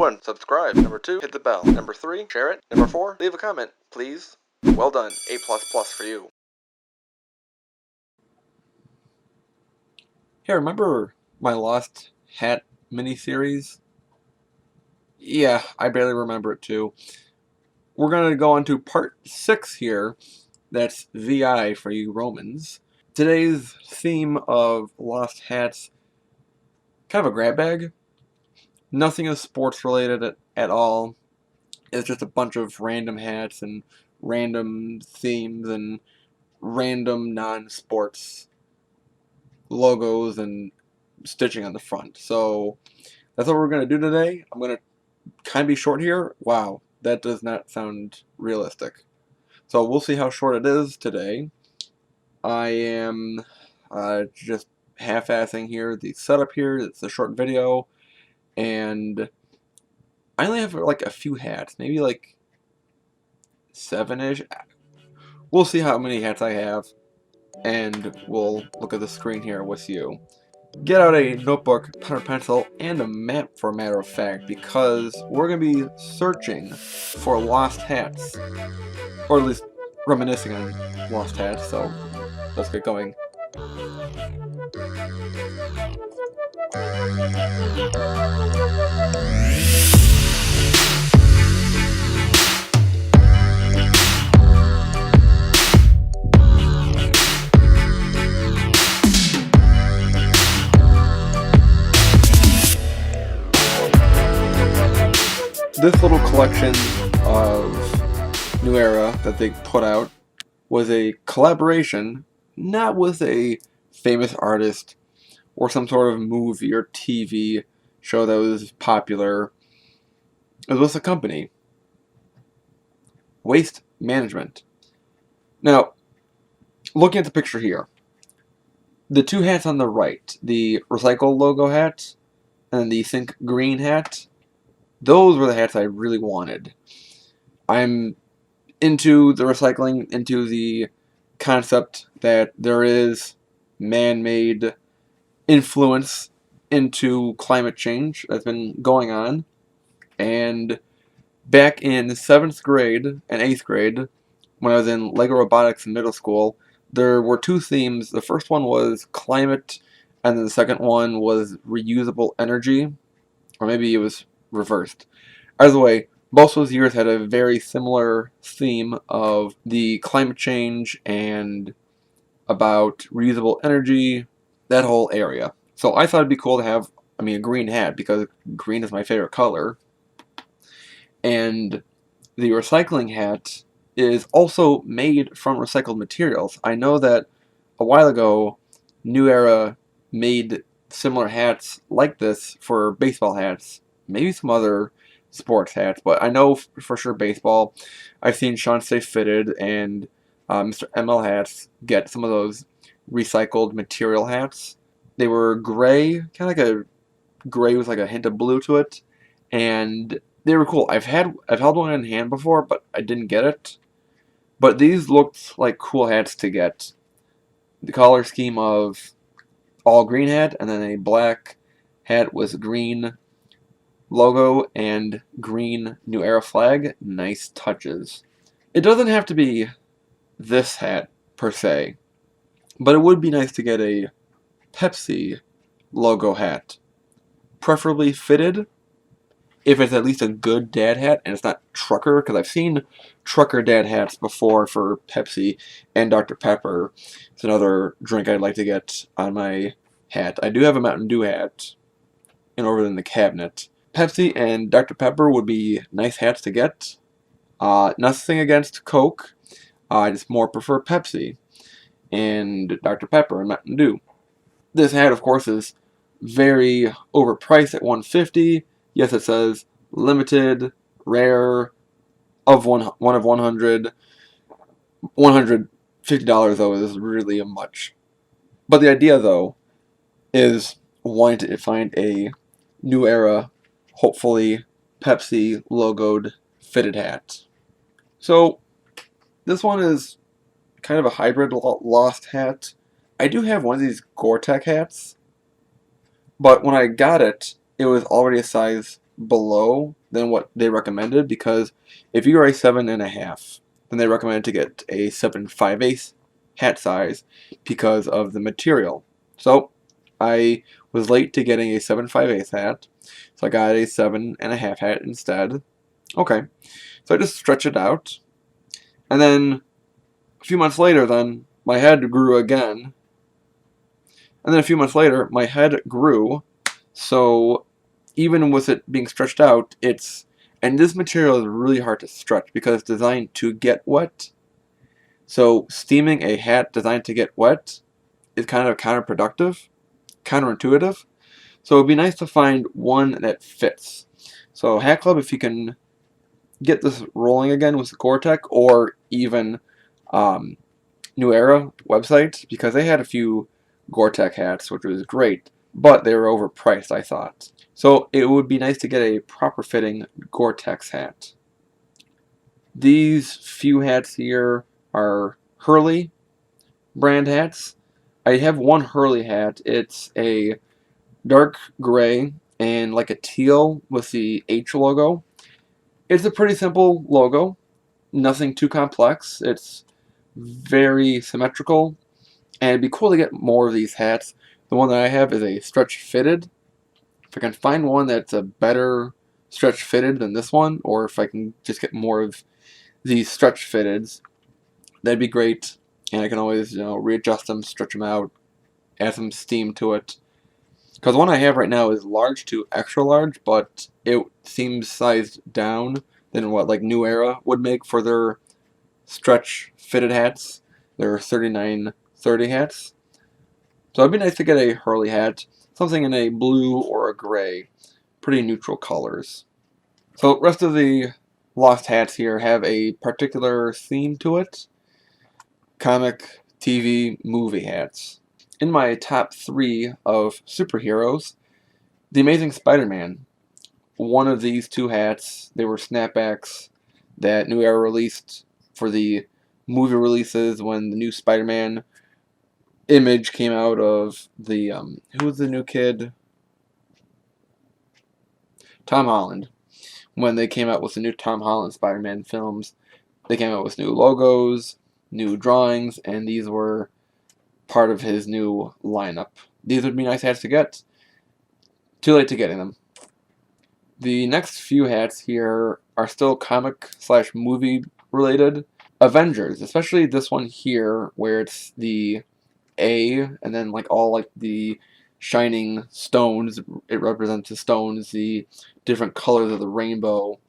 1, subscribe. Number 2, hit the bell. Number 3, share it. Number 4, leave a comment, please. Well done. A++ for you. Hey, remember my Lost Hat miniseries? Yeah, I barely remember it too. We're going to go on to part 6 here. That's VI for you Romans. Today's theme of Lost Hats, kind of a grab bag. Nothing is sports related at all. It's just a bunch of random hats and random themes and random non-sports logos and stitching on the front. So that's what we're going to do today. I'm going to kind of be short here. Wow, that does not sound realistic. So we'll see how short it is today. I am just half-assing here the setup here. It's a short video, and I only have like a few hats, maybe like 7-ish. We'll see how many hats I have, and we'll look at the screen here with you. Get out a notebook, pen or pencil, and a map for a matter of fact, because we're going to be searching for lost hats, or at least reminiscing on lost hats, so let's get going. This little collection of New Era that they put out was a collaboration, not with a famous artist or some sort of movie or TV show that was popular. It was with a company, Waste Management. Now, looking at the picture here, the two hats on the right, the Recycle logo hat and the Think Green hat, those were the hats I really wanted. I'm into the recycling, into the concept that there is man-made influence into climate change that's been going on. And back in 7th grade and 8th grade, when I was in Lego Robotics in middle school, there were two themes. The first one was climate, and then the second one was reusable energy, or maybe it was reversed. Either way, both those years had a very similar theme of the climate change and about reusable energy, that whole area. So I thought it'd be cool to have, a green hat, because green is my favorite color. And the recycling hat is also made from recycled materials. I know that a while ago, New Era made similar hats like this for baseball hats, maybe some other sports hats, but I know for sure baseball. I've seen Sean Stay Fitted and Mr. ML hats get some of those recycled material hats. They were gray, kind of like a gray with like a hint of blue to it, and they were cool. I've held one in hand before, but I didn't get it. But these looked like cool hats to get. The color scheme of all green hat, and then a black hat with green logo and green New Era flag. Nice touches. It doesn't have to be this hat per se, but it would be nice to get a Pepsi logo hat, preferably fitted, if it's at least a good dad hat and it's not trucker, because I've seen trucker dad hats before for Pepsi and Dr. Pepper. It's another drink I'd like to get on my hat. I do have a Mountain Dew hat over in the cabinet. Pepsi and Dr. Pepper would be nice hats to get. Nothing against Coke. I just more prefer Pepsi and Dr. Pepper and Mountain Dew. This hat, of course, is very overpriced at $150. Yes, it says limited, rare, of one of 100. $150 though is really much. But the idea though is wanting to find a New Era, hopefully Pepsi logoed fitted hat. So this one is kind of a hybrid Lost hat. I do have one of these Gore-Tex hats, but when I got it, it was already a size below than what they recommended, because if you are a 7.5, then they recommended to get a 7.5/8 hat size because of the material. So I was late to getting a 7.5/8 hat, so I got a 7.5 hat instead. Okay, so I just stretch it out, and then a few months later, then my head grew again, and then a few months later, my head grew. So even with it being stretched out, and this material is really hard to stretch because it's designed to get wet. So steaming a hat designed to get wet is kind of counterproductive, counterintuitive. So it'd be nice to find one that fits. So Hat Club, if you can get this rolling again with the Gore-Tex, or even New Era website, because they had a few Gore-Tex hats, which was great, but they were overpriced, I thought. So it would be nice to get a proper fitting Gore-Tex hat. These few hats here are Hurley brand hats. I have one Hurley hat. It's a dark gray and like a teal with the H logo. It's a pretty simple logo, nothing too complex. It's very symmetrical, and it'd be cool to get more of these hats. The one that I have is a stretch fitted. If I can find one that's a better stretch fitted than this one, or if I can just get more of these stretch fitteds, that'd be great. And I can always, readjust them, stretch them out, add some steam to it. Because the one I have right now is large to extra large, but it seems sized down than what like New Era would make for their stretch fitted hats, their 3930 hats. So it'd be nice to get a Hurley hat, something in a blue or a gray, pretty neutral colors. So the rest of the Lost hats here have a particular theme to it. Comic, TV, movie hats. In my top 3 of superheroes, The Amazing Spider-Man. One of these 2 hats, they were snapbacks that New Era released for the movie releases when the new Spider-Man image came out of the, who was the new kid? Tom Holland. When they came out with the new Tom Holland Spider-Man films, they came out with new logos, new drawings, and these were part of his new lineup. These would be nice hats to get. Too late to getting them. The next few hats here are still comic/movie related. Avengers, especially this one here, where it's the A, and then like all like the shining stones. It represents the stones, the different colors of the rainbow.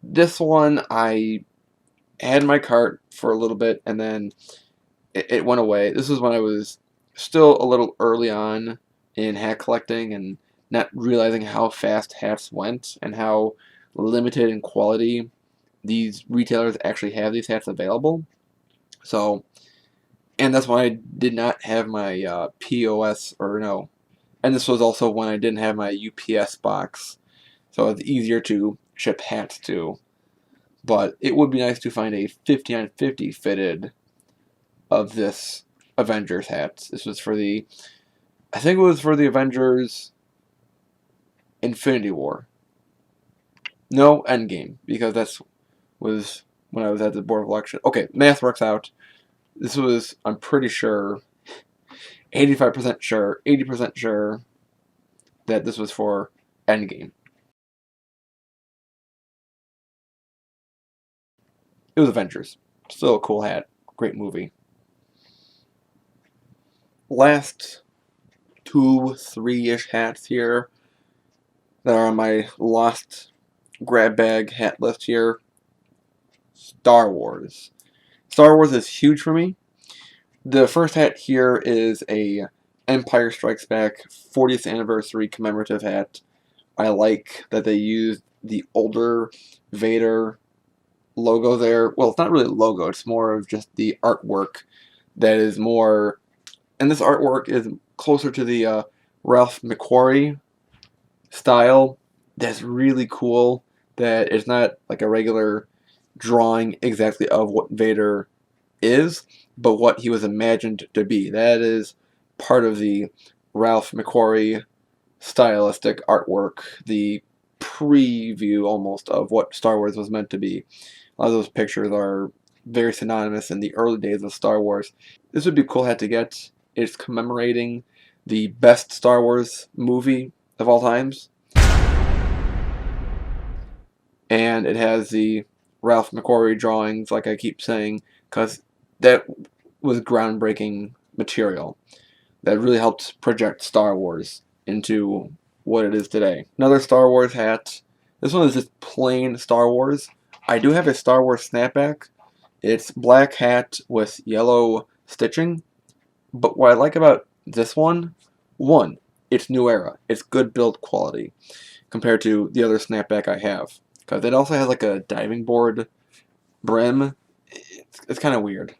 This one I had in my cart for a little bit, and then it went away. This was when I was still a little early on in hat collecting and not realizing how fast hats went and how limited in quality these retailers actually have these hats available. So, and that's when I did not have my POS, or no. And this was also when I didn't have my UPS box. So it's easier to ship hats to. But it would be nice to find a 50-on-50 fitted of this Avengers hat. This was for the, I think it was for the Avengers Infinity War. No, Endgame, because that was when I was at the Board of Election. Okay, math works out. This was, I'm pretty sure, 85% sure, 80% sure that this was for Endgame. It was Avengers. Still a cool hat. Great movie. Last 2, 3-ish hats here that are on my lost grab bag hat list here. Star Wars. Star Wars is huge for me. The first hat here is a Empire Strikes Back 40th anniversary commemorative hat. I like that they used the older Vader logo there. Well, it's not really a logo, it's more of just the artwork that is more, and this artwork is closer to the Ralph McQuarrie style. That's really cool, that it's not like a regular drawing exactly of what Vader is, but what he was imagined to be. That is part of the Ralph McQuarrie stylistic artwork, the preview almost of what Star Wars was meant to be. A lot of those pictures are very synonymous in the early days of Star Wars. This would be a cool hat to get. It's commemorating the best Star Wars movie of all times. And it has the Ralph McQuarrie drawings, like I keep saying, because that was groundbreaking material that really helped project Star Wars into what it is today. Another Star Wars hat. This one is just plain Star Wars. I do have a Star Wars snapback. It's black hat with yellow stitching. But what I like about this one, it's New Era. It's good build quality compared to the other snapback I have. Because it also has like a diving board brim. It's kind of weird.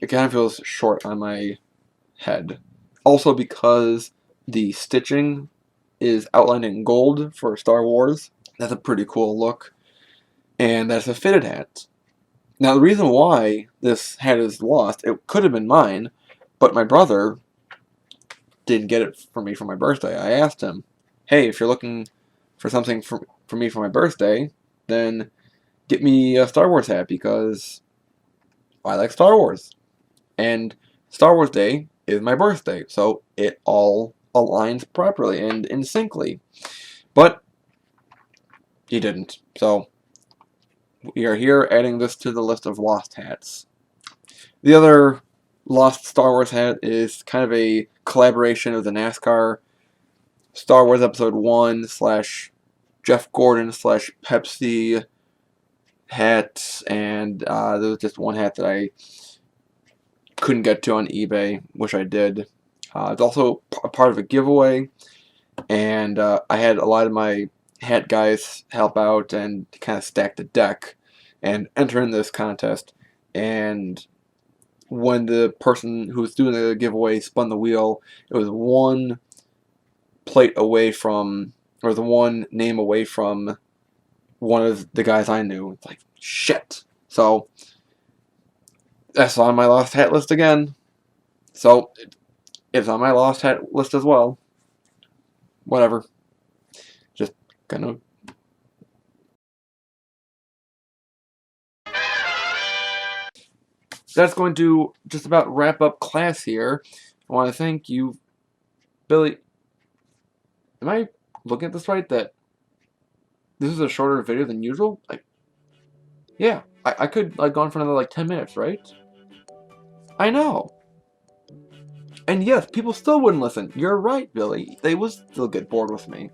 It kind of feels short on my head. Also because the stitching is outlined in gold for Star Wars. That's a pretty cool look. And that's a fitted hat. Now the reason why this hat is lost, it could have been mine, but my brother didn't get it for me for my birthday. I asked him, hey, if you're looking for something for me for my birthday, then get me a Star Wars hat because I like Star Wars. And Star Wars Day is my birthday, so it all aligns properly and in syncly. But he didn't, so we are here adding this to the list of lost hats. The other lost Star Wars hat is kind of a collaboration of the NASCAR Star Wars Episode 1 / Jeff Gordon / Pepsi hat, and there was just one hat that I couldn't get to on eBay. Wish I did. It's also a part of a giveaway, and I had a lot of my hat guys help out and kind of stack the deck and enter in this contest. And when the person who was doing the giveaway spun the wheel, it was one plate away from, or the one name away from one of the guys I knew. It's like, shit. So that's on my lost hat list again. So it's on my lost hat list as well. Whatever. Just gonna. That's going to just about wrap up class here. I want to thank you, Billy. Am I looking at this right? That this is a shorter video than usual? Yeah, I could go on for another 10 minutes, right? I know. And yes, people still wouldn't listen. You're right, Billy. They would still get bored with me.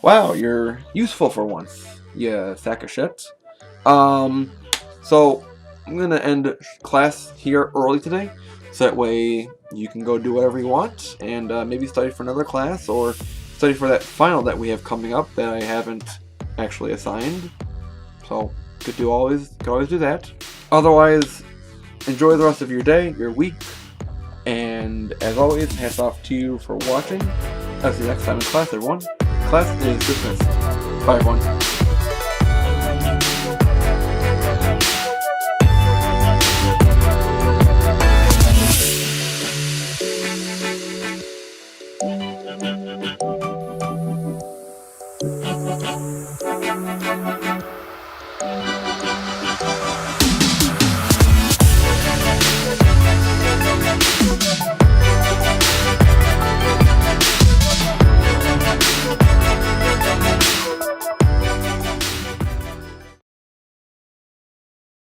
Wow, you're useful for once, you sack of shit. So I'm gonna end class here early today, so that way you can go do whatever you want, and maybe study for another class, or study for that final that we have coming up that I haven't actually assigned. So could always do that. Otherwise, enjoy the rest of your day, your week, and as always, hats off to you for watching. I'll see you next time in class, everyone. Class is dismissed. Bye, everyone.